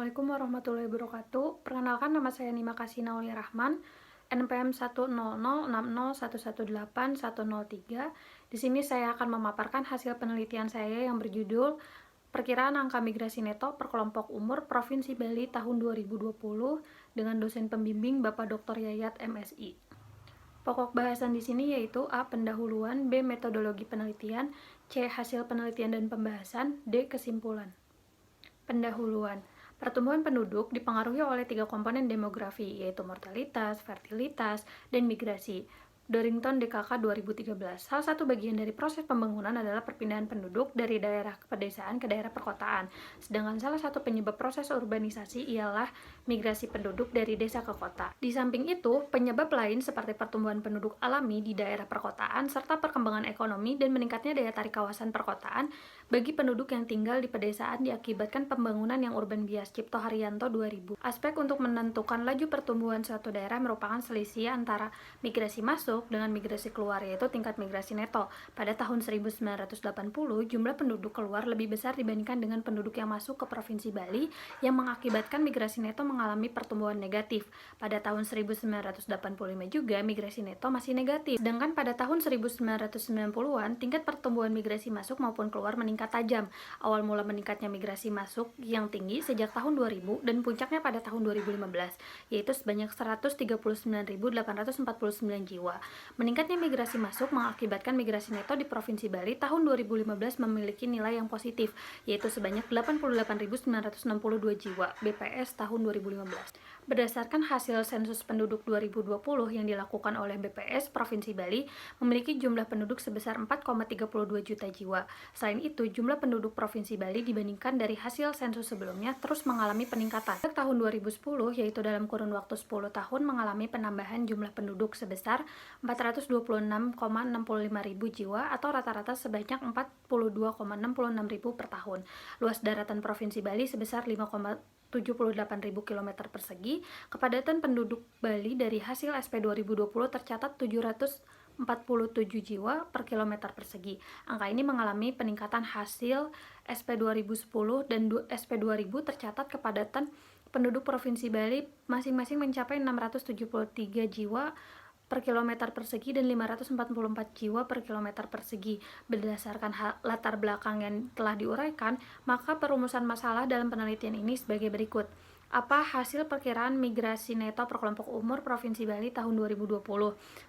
Assalamualaikum warahmatullahi wabarakatuh. Perkenalkan, nama saya Nima Kasina Uli Rahman, NPM 1006061181103. Di sini saya akan memaparkan hasil penelitian saya yang berjudul Perkiraan Angka Migrasi Neto per Kelompok Umur Provinsi Bali tahun 2020 dengan dosen pembimbing Bapak Dr. Yayat MSI. Pokok bahasan di sini yaitu A. Pendahuluan, B. Metodologi penelitian, C. Hasil penelitian dan pembahasan, D. Kesimpulan. Pendahuluan. Pertumbuhan penduduk dipengaruhi oleh 3 komponen demografi, yaitu mortalitas, fertilitas, dan migrasi. Dorrington DKK 2013. Salah satu bagian dari proses pembangunan adalah perpindahan penduduk dari daerah pedesaan ke daerah perkotaan. Sedangkan salah satu penyebab proses urbanisasi ialah migrasi penduduk dari desa ke kota. Di samping itu, penyebab lain seperti pertumbuhan penduduk alami di daerah perkotaan serta perkembangan ekonomi dan meningkatnya daya tarik kawasan perkotaan bagi penduduk yang tinggal di pedesaan diakibatkan pembangunan yang urban bias. Cipto Haryanto 2000. Aspek untuk menentukan laju pertumbuhan suatu daerah merupakan selisih antara migrasi masuk dengan migrasi keluar, yaitu tingkat migrasi neto. Pada tahun 1980, jumlah penduduk keluar lebih besar dibandingkan dengan penduduk yang masuk ke Provinsi Bali, yang mengakibatkan migrasi neto mengalami pertumbuhan negatif. Pada tahun 1985 juga migrasi neto masih negatif. Sedangkan pada tahun 1990-an, tingkat pertumbuhan migrasi masuk maupun keluar meningkat tajam. Awal mula meningkatnya migrasi masuk yang tinggi sejak tahun 2000 dan puncaknya pada tahun 2015, yaitu sebanyak 139.849 jiwa. Meningkatnya migrasi masuk mengakibatkan migrasi neto di Provinsi Bali tahun 2015 memiliki nilai yang positif, yaitu sebanyak 88.962 jiwa, BPS tahun 2015. Berdasarkan hasil sensus penduduk 2020 yang dilakukan oleh BPS Provinsi Bali, memiliki jumlah penduduk sebesar 4,32 juta jiwa. Selain itu, jumlah penduduk Provinsi Bali dibandingkan dari hasil sensus sebelumnya terus mengalami peningkatan. Sejak tahun 2010, yaitu dalam kurun waktu 10 tahun, mengalami penambahan jumlah penduduk sebesar 426,65 ribu jiwa atau rata-rata sebanyak 42,66 ribu per tahun. Luas daratan Provinsi Bali sebesar 5,78.000 km persegi. Kepadatan penduduk Bali dari hasil SP 2020 tercatat 747 jiwa per kilometer persegi. Angka ini mengalami peningkatan hasil SP 2010 dan SP 2000 tercatat kepadatan penduduk Provinsi Bali masing-masing mencapai 673 jiwa per kilometer persegi dan 544 jiwa per kilometer persegi. Berdasarkan latar belakang yang telah diuraikan, maka perumusan masalah dalam penelitian ini sebagai berikut. Apa hasil perkiraan migrasi neto per kelompok umur Provinsi Bali tahun 2020?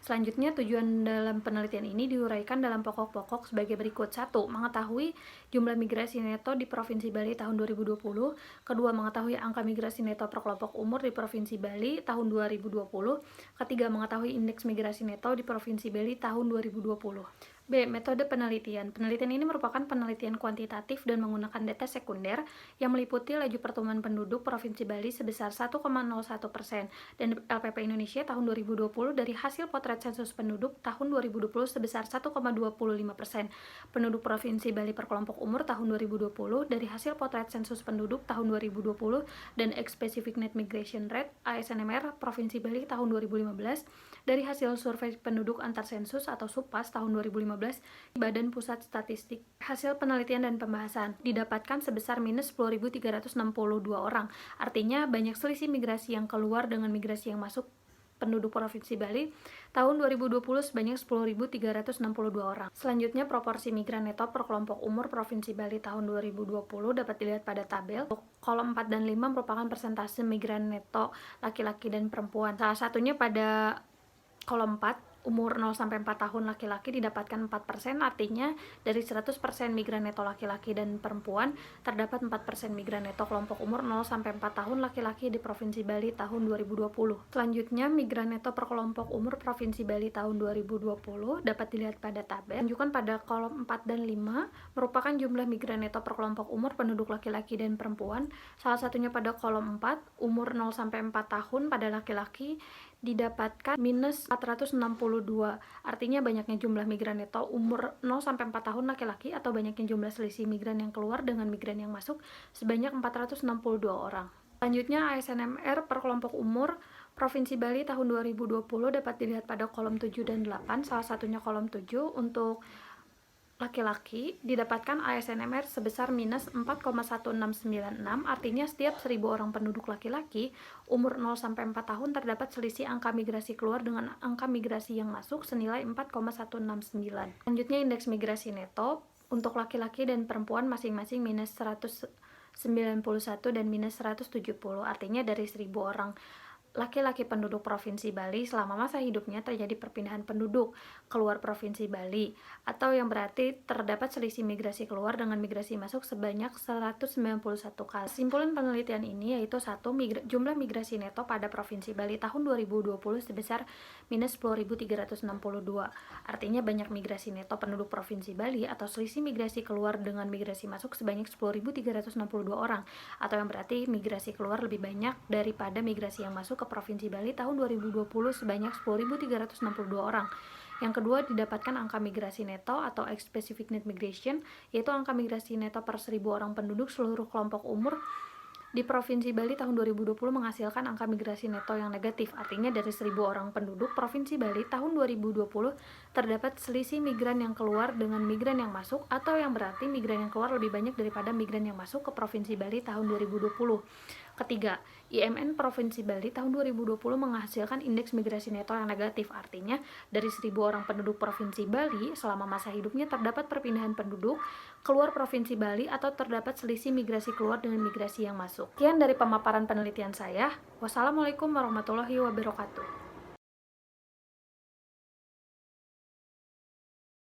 Selanjutnya, tujuan dalam penelitian ini diuraikan dalam pokok-pokok sebagai berikut. 1. Mengetahui jumlah migrasi neto di Provinsi Bali tahun 2020. Kedua, mengetahui angka migrasi neto per kelompok umur di Provinsi Bali tahun 2020. Ketiga, mengetahui indeks migrasi neto di Provinsi Bali tahun 2020. B. Metode penelitian. Penelitian ini merupakan penelitian kuantitatif dan menggunakan data sekunder yang meliputi laju pertumbuhan penduduk Provinsi Bali sebesar 1,01% dan LPP Indonesia tahun 2020 dari hasil potret sensus penduduk tahun 2020 sebesar 1,25%. Penduduk Provinsi Bali per kelompok umur tahun 2020 dari hasil potret sensus penduduk tahun 2020 dan Ex-Specific Net Migration Rate ASNMR Provinsi Bali tahun 2015 dari hasil survei penduduk antar sensus atau SUPAS tahun 2015 Badan Pusat Statistik. Hasil penelitian dan pembahasan didapatkan sebesar minus 10.362 orang. Artinya banyak selisih migrasi yang keluar dengan migrasi yang masuk penduduk Provinsi Bali tahun 2020 sebanyak 10.362 orang. Selanjutnya, proporsi migran neto per kelompok umur Provinsi Bali tahun 2020 dapat dilihat pada tabel. Kolom 4 dan 5 merupakan persentase migran neto laki-laki dan perempuan. Salah satunya pada kolom 4, umur 0-4 tahun laki-laki didapatkan 4%, artinya dari 100% migran neto laki-laki dan perempuan, terdapat 4% migran neto kelompok umur 0-4 tahun laki-laki di Provinsi Bali tahun 2020. Selanjutnya, migran neto per kelompok umur Provinsi Bali tahun 2020 dapat dilihat pada tabel. Tunjukkan pada kolom 4 dan 5 merupakan jumlah migran neto per kelompok umur penduduk laki-laki dan perempuan. Salah satunya pada kolom 4, umur 0-4 tahun pada laki-laki didapatkan minus 462, artinya banyaknya jumlah migran neto umur 0-4 tahun laki-laki atau banyaknya jumlah selisih migran yang keluar dengan migran yang masuk sebanyak 462 orang. Selanjutnya, ASNMR per kelompok umur Provinsi Bali tahun 2020 dapat dilihat pada kolom 7 dan 8, salah satunya kolom 7 untuk Laki-laki didapatkan ASNMR sebesar minus 4,1696, artinya setiap 1000 orang penduduk laki-laki umur 0-4 tahun terdapat selisih angka migrasi keluar dengan angka migrasi yang masuk senilai 4,169. Selanjutnya indeks migrasi neto untuk laki-laki dan perempuan masing-masing minus 191 dan minus 170, artinya dari 1000 orang laki-laki penduduk Provinsi Bali selama masa hidupnya terjadi perpindahan penduduk keluar Provinsi Bali, atau yang berarti terdapat selisih migrasi keluar dengan migrasi masuk sebanyak 191 kali. Kesimpulan penelitian ini yaitu jumlah migrasi neto pada Provinsi Bali tahun 2020 sebesar minus 10.362. Artinya banyak migrasi neto penduduk Provinsi Bali atau selisih migrasi keluar dengan migrasi masuk sebanyak 10.362 orang, atau yang berarti migrasi keluar lebih banyak daripada migrasi yang masuk ke Provinsi Bali tahun 2020 sebanyak 10.362 orang. Yang kedua, didapatkan angka migrasi neto atau ex-specific net migration, yaitu angka migrasi neto per 1000 orang penduduk seluruh kelompok umur di Provinsi Bali tahun 2020 menghasilkan angka migrasi neto yang negatif, artinya dari 1000 orang penduduk Provinsi Bali tahun 2020 terdapat selisih migran yang keluar dengan migran yang masuk, atau yang berarti migran yang keluar lebih banyak daripada migran yang masuk ke Provinsi Bali tahun 2020. Ketiga, IMN Provinsi Bali tahun 2020 menghasilkan indeks migrasi neto yang negatif, artinya dari 1000 orang penduduk Provinsi Bali selama masa hidupnya terdapat perpindahan penduduk keluar Provinsi Bali atau terdapat selisih migrasi keluar dengan migrasi yang masuk. Sekian dari pemaparan penelitian saya. Wassalamualaikum warahmatullahi wabarakatuh.